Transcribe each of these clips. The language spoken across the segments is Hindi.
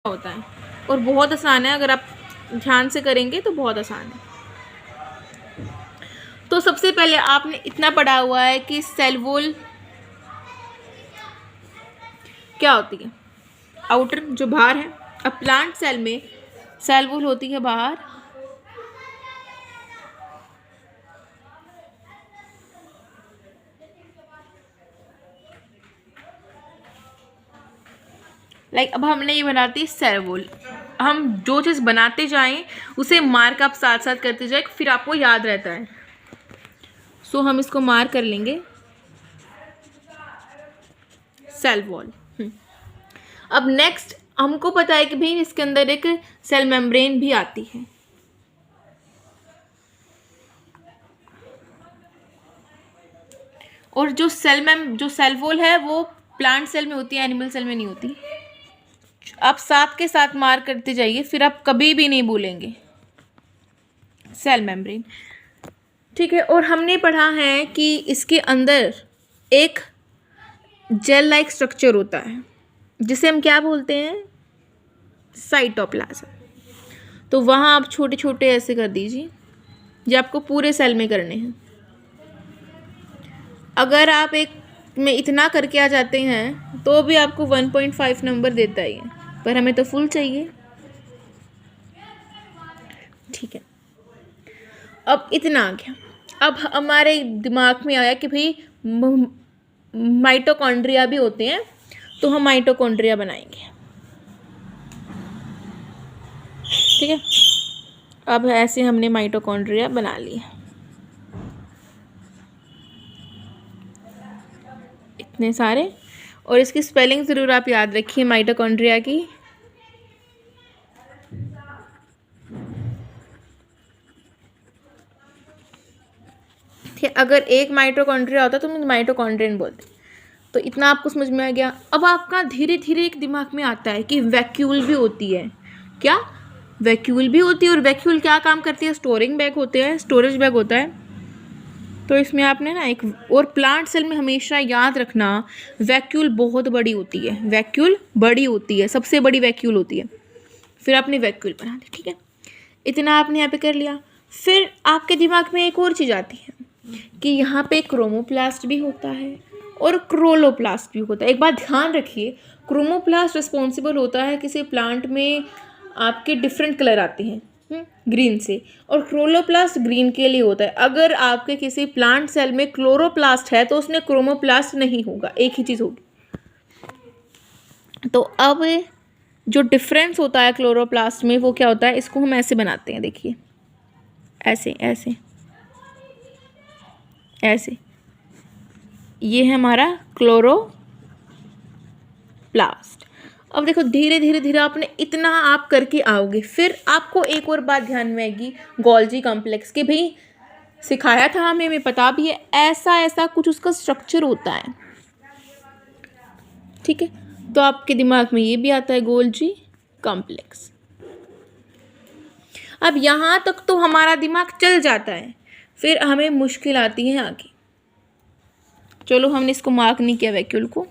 होता है और बहुत आसान है। अगर आप ध्यान से करेंगे तो बहुत आसान है। तो सबसे पहले आपने इतना पढ़ा हुआ है कि सेल वॉल क्या होती है, आउटर जो बाहर है। अब प्लांट सेल में सेल वॉल होती है बाहर, अब हमने ये बनाती है सेल वॉल। हम जो चीज़ बनाते जाएं उसे मार्क आप साथ साथ करते जाए, फिर आपको याद रहता है। सो हम इसको मार्क कर लेंगे सेल वॉल। अब नेक्स्ट हमको पता है कि भाई इसके अंदर एक सेल मेम्ब्रेन भी आती है। और जो सेल वॉल है वो प्लांट सेल में होती है, एनिमल सेल में नहीं होती। आप साथ के साथ मार्क करते जाइए, फिर आप कभी भी नहीं भूलेंगे सेल मेम्ब्रेन। ठीक है। और हमने पढ़ा है कि इसके अंदर एक जेल लाइक स्ट्रक्चर होता है जिसे हम क्या बोलते हैं, साइटोप्लाज्म। तो वहाँ आप छोटे छोटे ऐसे कर दीजिए, जो आपको पूरे सेल में करने हैं। अगर आप एक में इतना करके आ जाते हैं तो भी आपको 1.5 नंबर देता ही है, पर हमें तो फुल चाहिए। ठीक है। अब इतना आ गया। अब हमारे दिमाग में आया कि भाई माइटोकॉन्ड्रिया भी होते हैं, तो हम माइटोकॉन्ड्रिया बनाएंगे। ठीक है। अब ऐसे हमने माइटोकॉन्ड्रिया बना लिया, इतने सारे। और इसकी स्पेलिंग ज़रूर आप याद रखिए माइटोकॉन्ड्रिया की। अगर एक माइटोकॉन्ड्रिया होता तो हम माइटोकॉन्ड्रियन बोलते। तो इतना आपको समझ में आ गया। अब आपका धीरे धीरे एक दिमाग में आता है कि वैक्यूल भी होती है। क्या वैक्यूल भी होती है? और वैक्यूल क्या काम करती है? स्टोरिंग बैग होते हैं, स्टोरेज बैग होता है। तो इसमें आपने ना एक और प्लांट सेल में हमेशा याद रखना, वैक्यूल बहुत बड़ी होती है। वैक्यूल बड़ी होती है, सबसे बड़ी वैक्यूल होती है। फिर आपने वैक्यूल बना दी। ठीक है। इतना आपने यहाँ पे कर लिया। फिर आपके दिमाग में एक और चीज़ आती है कि यहाँ पे क्रोमोप्लास्ट भी होता है और क्लोरोप्लास्ट भी होता है। एक बात ध्यान रखिए, क्रोमोप्लास्ट रिस्पॉन्सिबल होता है किसी प्लांट में आपके डिफरेंट कलर आते हैं ग्रीन से, और क्लोरोप्लास्ट ग्रीन के लिए होता है। अगर आपके किसी प्लांट सेल में क्लोरोप्लास्ट है तो उसमें क्रोमोप्लास्ट नहीं होगा, एक ही चीज़ होगी। तो अब जो डिफरेंस होता है क्लोरोप्लास्ट में वो क्या होता है, इसको हम ऐसे बनाते हैं। देखिए ऐसे ऐसे ऐसे, ये है हमारा क्लोरोप्लास्ट। अब देखो धीरे धीरे धीरे आपने इतना आप करके आओगे, फिर आपको एक और बात ध्यान में आएगी, गोल्जी कॉम्प्लेक्स के भाई सिखाया था हमें पता भी है, ऐसा ऐसा कुछ उसका स्ट्रक्चर होता है। ठीक है। तो आपके दिमाग में ये भी आता है गोल्जी कॉम्प्लेक्स। अब यहाँ तक तो हमारा दिमाग चल जाता है, फिर हमें मुश्किल आती है आगे। चलो हमने इसको मार्क नहीं किया वैक्यूल को।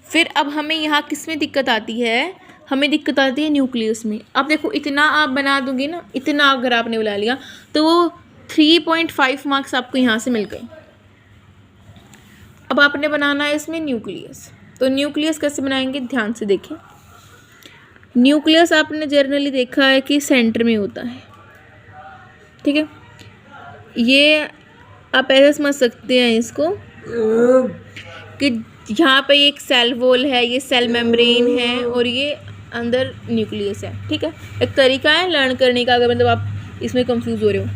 फिर अब हमें यहाँ किस में दिक्कत आती है, हमें दिक्कत आती है न्यूक्लियस में। अब देखो इतना आप बना दोगे ना, इतना अगर आपने बुला लिया तो वो 3.5 मार्क्स आपको यहाँ से मिल गए। अब आपने बनाना है इसमें न्यूक्लियस। तो न्यूक्लियस कैसे बनाएंगे, ध्यान से देखें। न्यूक्लियस आपने जनरली देखा है कि सेंटर में होता है। ठीक है। ये आप ऐसे समझ सकते हैं इसको कि यहाँ पे एक सेल वॉल है, ये सेल मेम्ब्रेन है और ये अंदर न्यूक्लियस है। ठीक है। एक तरीका है लर्न करने का, अगर मतलब आप इसमें कंफ्यूज हो रहे हो।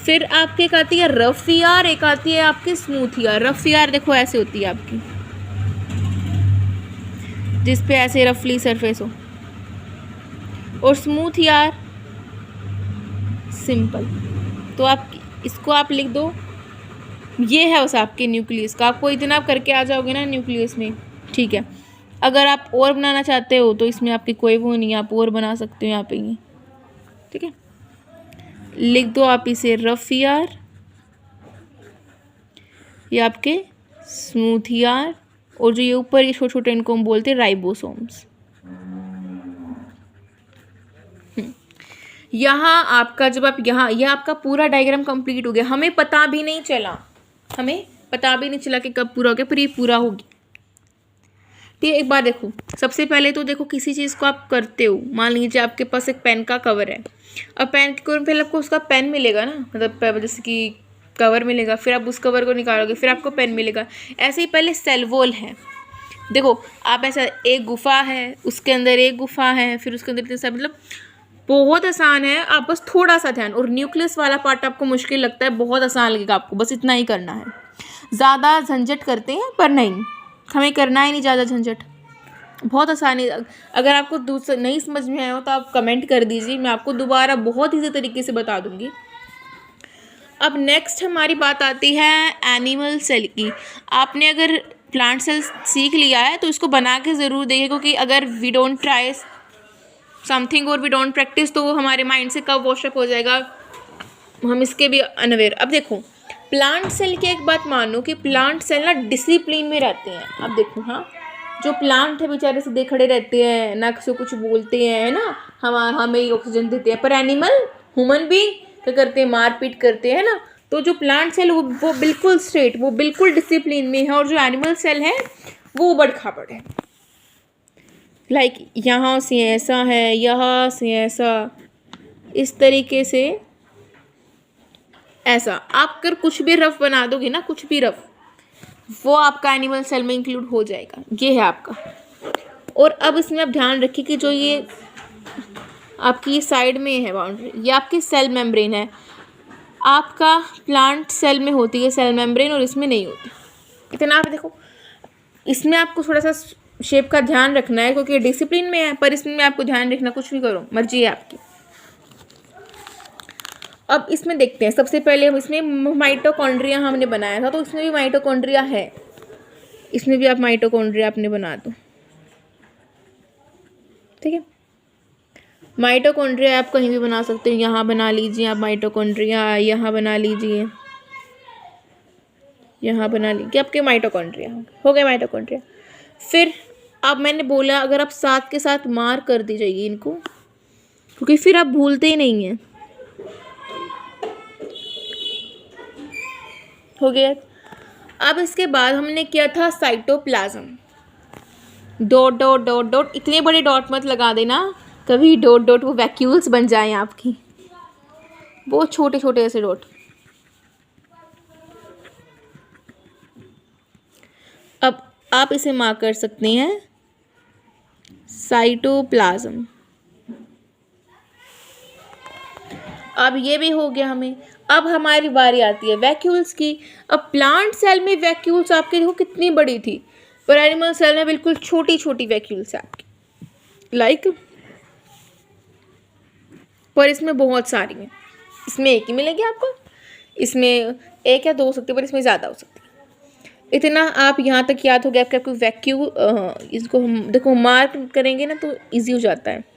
फिर आपकी एक आती है रफ ईआर, एक आती है आपकी स्मूथ ईआर। रफ ईआर देखो ऐसे होती है आपकी, जिस पे ऐसे रफली सरफेस हो, और स्मूथ ईआर सिंपल। तो आप इसको आप लिख दो, ये है उस आपके न्यूक्लियस का। आपको इतना आप करके आ जाओगे ना न्यूक्लियस में। ठीक है। अगर आप और बनाना चाहते हो तो इसमें आपकी कोई वो नहीं है, आप और बना सकते हो यहाँ पे ये। ठीक है। लिख दो आप इसे रफ ईआर, ये आपके स्मूथ ईआर और जो ये ऊपर ये छोटे छोटे इनको हम बोलते हैं राइबोसोम्स। यहाँ आपका जब आप यहाँ यह आपका पूरा डायग्राम कंप्लीट हो गया। हमें पता भी नहीं चला कि कब पूरा हो गया, पर ये पूरा हो गया। ठीक है, एक बार देखो, सबसे पहले तो देखो किसी चीज़ को आप करते हो, मान लीजिए आपके पास एक पेन का कवर है। अब पेन के कवर पहले आपको उसका पेन मिलेगा ना, मतलब जैसे कि कवर मिलेगा, फिर आप उस कवर को निकालोगे, फिर आपको पेन मिलेगा। ऐसे ही पहले सेल वॉल है, देखो आप ऐसा एक गुफा है, उसके अंदर एक गुफा है, फिर उसके अंदर सब, मतलब बहुत आसान है। आप बस थोड़ा सा ध्यान, और न्यूक्लियस वाला पार्ट आपको मुश्किल लगता है, बहुत आसान लगेगा आपको, बस इतना ही करना है। ज़्यादा झंझट करते हैं पर नहीं, हमें करना ही नहीं ज़्यादा झंझट, बहुत आसानी। अगर आपको दूसरा नहीं समझ में आया हो तो आप कमेंट कर दीजिए, मैं आपको दोबारा बहुत ईजी तरीके से बता दूंगी। अब नेक्स्ट हमारी बात आती है एनिमल सेल की। आपने अगर प्लांट सेल सीख लिया है तो इसको बना के ज़रूर देखिए, क्योंकि अगर वी डोंट ट्राई समथिंग और वी डोंट प्रैक्टिस तो वो हमारे माइंड से कब वॉशअप हो जाएगा, हम इसके भी अनअवेयर। अब देखो प्लांट सेल की एक बात मानो कि प्लांट सेल ना डिसिप्लिन में रहते हैं। अब देखो, हाँ, जो प्लांट है बेचारे सीधे खड़े रहते हैं, ना किसी कुछ बोलते हैं, है ना, हमें ही ऑक्सीजन देते हैं। पर एनिमल, ह्यूमन बीइंग क्या करते हैं, मारपीट करते हैं ना। तो जो प्लांट सेल वो बिल्कुल स्ट्रेट, वो बिल्कुल डिसिप्लिन में है, और जो एनिमल सेल है वो उबड़ खाबड़ है। लाइक यहाँ से ऐसा है, यहाँ से ऐसा, इस तरीके से ऐसा। आप अगर कुछ भी रफ बना दोगे ना, कुछ भी रफ, वो आपका एनिमल सेल में इंक्लूड हो जाएगा। ये है आपका। और अब इसमें आप ध्यान रखिए कि जो ये आपकी साइड में है बाउंड्री, ये आपकी सेल मेम्ब्रेन है। आपका प्लांट सेल में होती है सेल मेम्ब्रेन, और इसमें नहीं होती। इतना आप देखो, इसमें आपको थोड़ा सा शेप का ध्यान रखना है, क्योंकि डिसिप्लिन में है, पर इसमें आपको ध्यान रखना, कुछ भी करो मर्जी है आपकी। अब इसमें देखते हैं, सबसे पहले हम इसमें माइटोकॉन्ड्रिया हमने बनाया था, तो इसमें भी माइटोकॉन्ड्रिया है, इसमें भी आप माइटोकॉन्ड्रिया आपने बना दो। ठीक है, माइटोकॉन्ड्रिया आप कहीं भी बना सकते हो, यहाँ बना लीजिए आप माइटोकॉन्ड्रिया, यहाँ बना लीजिए, यहाँ बना लीजिए, आपके माइटोकॉन्ड्रिया हो गए माइटोकॉन्ड्रिया। फिर अब मैंने बोला अगर आप साथ के साथ मार कर दी जाएगी इनको, क्योंकि फिर आप भूलते ही नहीं हैं। हो गया। अब इसके बाद हमने किया था cytoplasm. Dot dot dot dot, इतने बड़े डॉट मत लगा देना कभी, डॉट डॉट वो वैक्यूल्स बन जाएं आपकी, बहुत छोटे छोटे ऐसे डॉट। अब आप इसे मार्क कर सकते हैं साइटोप्लाज्म। अब ये भी हो गया हमें। अब हमारी बारी आती है वैक्यूल्स की। अब प्लांट सेल में वैक्यूल्स आपके देखो कितनी बड़ी थी, पर एनिमल सेल में बिल्कुल छोटी छोटी वैक्यूल्स है आपकी, लाइक, पर इसमें बहुत सारी हैं। इसमें एक ही मिलेगी आपको, इसमें एक या दो हो सकते, पर इसमें ज़्यादा हो सकती है। इतना आप यहाँ तक याद हो गया आपके, आपको वैक्यूल, इसको हम देखो मार्क करेंगे ना तो इजी हो जाता है।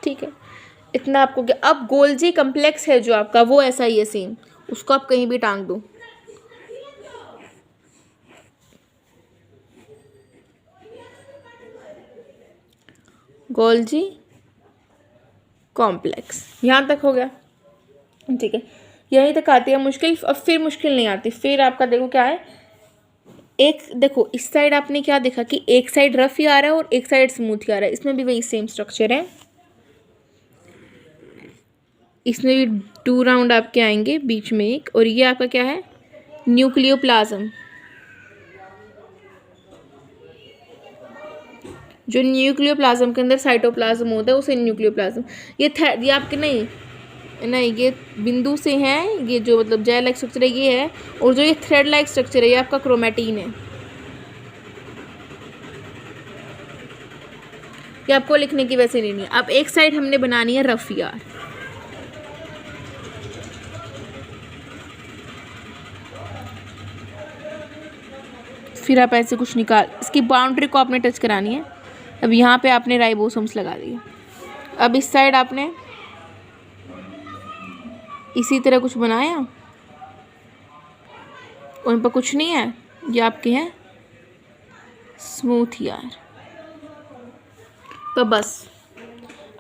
ठीक है, इतना आपको क्या। अब गोल्जी कम्प्लेक्स है जो आपका, वो ऐसा ही है सेम, उसको आप कहीं भी टांग दो। गोल्जी कॉम्प्लेक्स यहाँ तक हो गया। ठीक है, यहीं तक आती है मुश्किल। अब फिर मुश्किल नहीं आती, फिर आपका देखो क्या है, एक देखो इस साइड आपने क्या देखा कि एक साइड रफ ही आ रहा है और एक साइड स्मूथ ही आ रहा है। इसमें भी वही सेम स्ट्रक्चर है, इसमें भी 2 राउंड आपके आएंगे, बीच में एक, और ये आपका क्या है, न्यूक्लियोप्लाज्म। जो न्यूक्लियोप्लाज्म के अंदर साइटोप्लाज्म होता है उसे न्यूक्लियोप्लाज्म। ये आपके नहीं, ये बिंदु से हैं, ये जो मतलब जेल लाइक स्ट्रक्चर है ये है, और जो ये थ्रेड लाइक स्ट्रक्चर है ये आपका क्रोमैटिन है। ये आपको लिखने की वैसे नहीं है। अब एक साइड हमने बनानी है रफ यार, फिर आप ऐसे कुछ निकाल, इसकी बाउंड्री को आपने टच करानी है। अब यहाँ पे आपने राइबोसोम्स लगा दिए। अब इस साइड आपने इसी तरह कुछ बनाया, उन पर कुछ नहीं है, ये आपके हैं स्मूथ यार। तो बस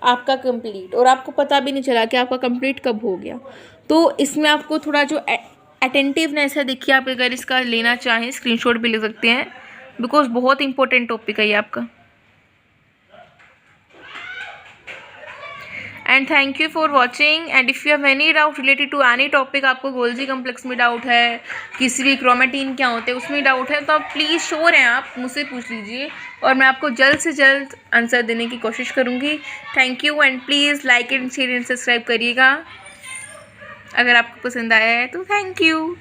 आपका कंप्लीट, और आपको पता भी नहीं चला कि आपका कंप्लीट कब हो गया। तो इसमें आपको थोड़ा जो अटेंटिवनेस है, देखिए आप अगर इसका लेना चाहें स्क्रीनशॉट भी ले सकते हैं, बिकॉज बहुत इंपॉर्टेंट टॉपिक है ये आपका। And thank you for watching. And if you have any doubt related to any topic, आपको गोल्जी कम्प्लेक्स में डाउट है, किसी भी क्रोमेटिन क्या होते हैं उसमें डाउट है, तो आप प्लीज़ श्योर हैं, आप मुझसे पूछ लीजिए और मैं आपको जल्द से जल्द आंसर देने की कोशिश करूँगी। Thank you and please like and share and subscribe करिएगा अगर आपको पसंद आया है तो। Thank you.